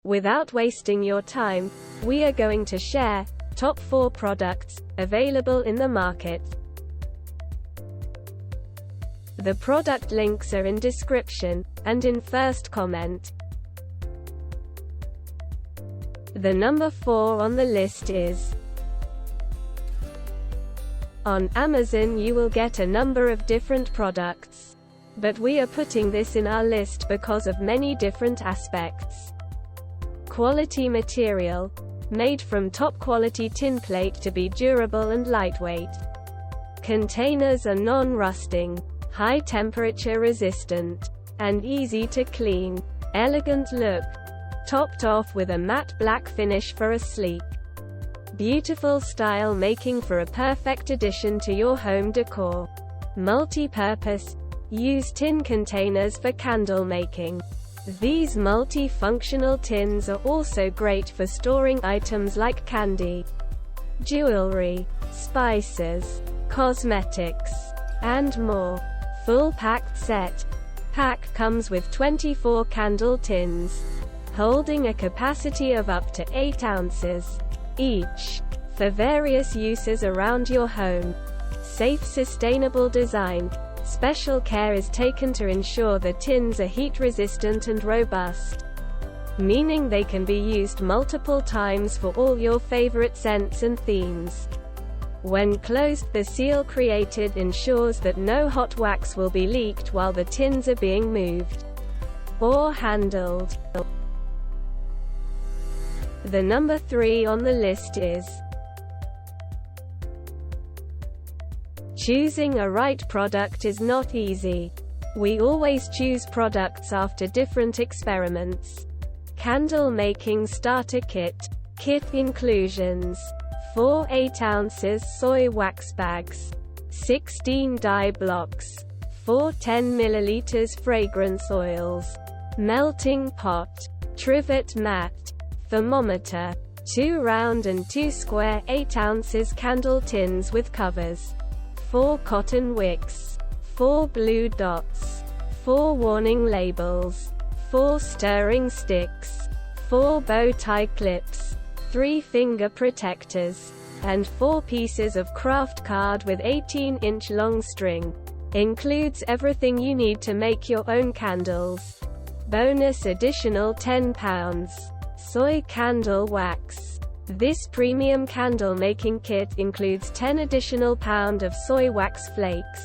Without wasting your time, we are going to share top 4 products available in the market. The product links are in description and in first comment. The number 4 on the list is: on Amazon you will get a number of different products, but we are putting this in our list because of many different aspects. Quality material, made from top quality tin plate to be durable and lightweight. Containers are non-rusting, high temperature resistant, and easy to clean. Elegant look, topped off with a matte black finish for a sleek, beautiful style, making for a perfect addition to your home decor. Multi-purpose, use tin containers for candle making. These multi-functional tins are also great for storing items like candy, jewelry, spices, cosmetics, and more. Full packed set. Pack comes with 24 candle tins, holding a capacity of up to 8 ounces each, for various uses around your home. Safe, sustainable design. Special care is taken to ensure the tins are heat resistant and robust, meaning they can be used multiple times for all your favorite scents and themes. When closed, the seal created ensures that no hot wax will be leaked while the tins are being moved or handled. The number 3 on the list is: choosing a right product is not easy. We always choose products after different experiments. Candle making starter kit. Kit inclusions: 4 8 ounces soy wax bags, 16 dye blocks, 4 10 milliliters fragrance oils, melting pot, trivet mat, thermometer, 2 round and 2 square 8 ounces candle tins with covers, 4 cotton wicks, 4 blue dots, 4 warning labels, 4 stirring sticks, 4 bow tie clips, 3 finger protectors, and 4 pieces of craft card with 18-inch long string. Includes everything you need to make your own candles. Bonus additional £10. Soy candle wax. This premium candle making kit includes 10 additional pound of soy wax flakes,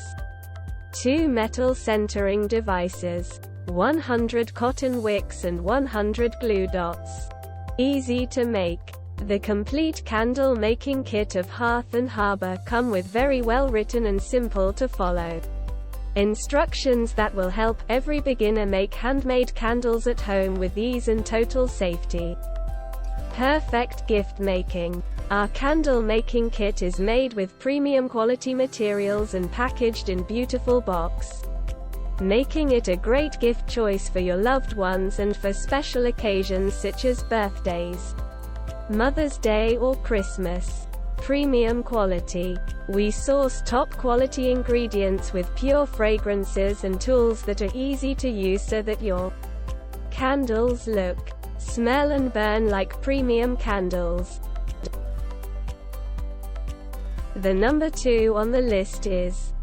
2 metal centering devices, 100 cotton wicks and 100 glue dots. Easy to make. The complete candle making kit of Hearth and Harbour come with very well written and simple to follow instructions that will help every beginner make handmade candles at home with ease and total safety. Perfect gift making. Our candle making kit is made with premium quality materials and packaged in beautiful box, making it a great gift choice for your loved ones and for special occasions such as birthdays, Mother's Day or Christmas. Premium quality. We source top quality ingredients with pure fragrances and tools that are easy to use so that your candles look, smell and burn like premium candles. The number 2 on the list is: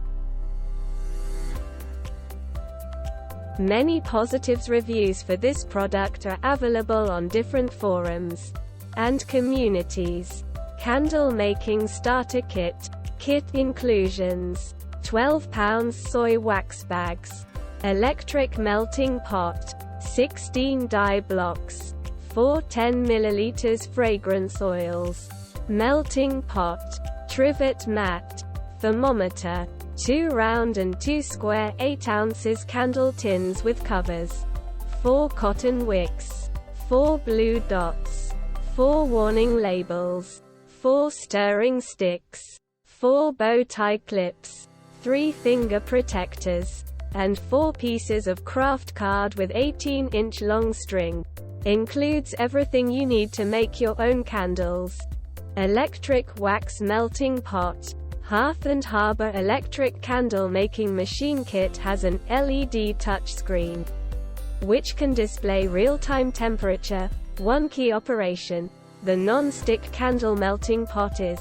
many positive reviews for this product are available on different forums and communities. Candle making starter kit. Kit inclusions: 12 pounds soy wax bags, electric melting pot, 16 dye blocks, 4 10 milliliters fragrance oils, melting pot, trivet mat, thermometer, 2 round and 2 square 8 ounces candle tins with covers, 4 cotton wicks, 4 blue dots, 4 warning labels, 4 stirring sticks, 4 bow tie clips, 3 finger protectors, and 4 pieces of craft card with 18-inch long string. Includes everything you need to make your own candles. Electric wax melting pot. Hearth and Harbour electric candle making machine kit has an LED touchscreen, which can display real-time temperature, One key operation. The non-stick candle melting pot is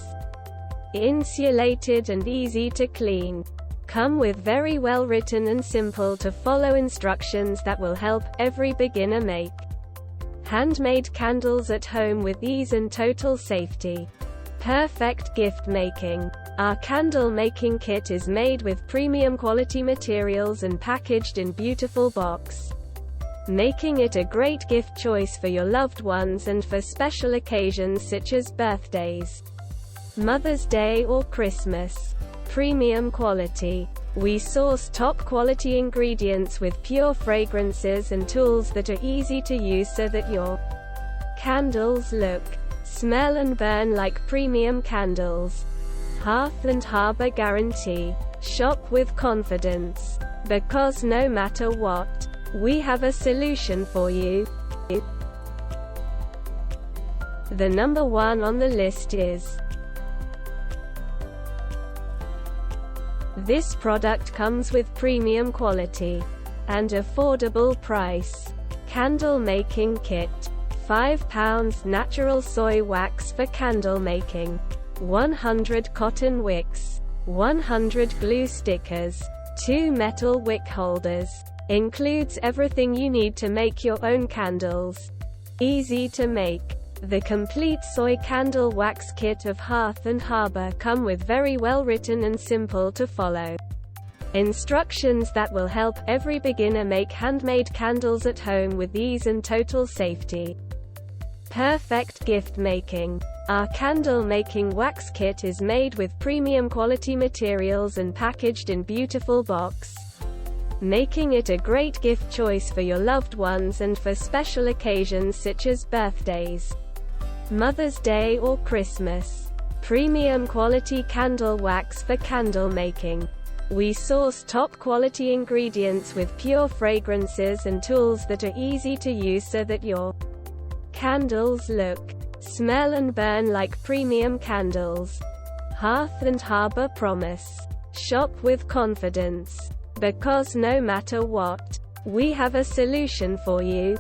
insulated and easy to clean. Come with very well written and simple to follow instructions that will help every beginner make handmade candles at home with ease and total safety. Perfect gift making. Our candle making kit is made with premium quality materials and packaged in beautiful box, making it a great gift choice for your loved ones and for special occasions such as birthdays, Mother's Day or Christmas. Premium quality. We source top quality ingredients with pure fragrances and tools that are easy to use so that your candles look, smell and burn like premium candles. Hearth and Harbor Guarantee. Shop with confidence. Because no matter what, we have a solution for you. The number one on the list is this product comes with premium quality and affordable price. Candle making kit. 5 pounds natural soy wax for candle making. 100 cotton wicks. 100 glue stickers. 2 metal wick holders. Includes everything you need to make your own candles. Easy to make. The complete soy candle wax kit of Hearth and Harbor come with very well written and simple to follow instructions that will help every beginner make handmade candles at home with ease and total safety. Perfect gift making. Our candle making wax kit is made with premium quality materials and packaged in beautiful box, making it a great gift choice for your loved ones and for special occasions such as birthdays, Mother's Day or Christmas. Premium quality candle wax for candle making. We source top quality ingredients with pure fragrances and tools that are easy to use so that your candles look, smell and burn like premium candles. Hearth and Harbor Promise. Shop with confidence. Because no matter what, we have a solution for you.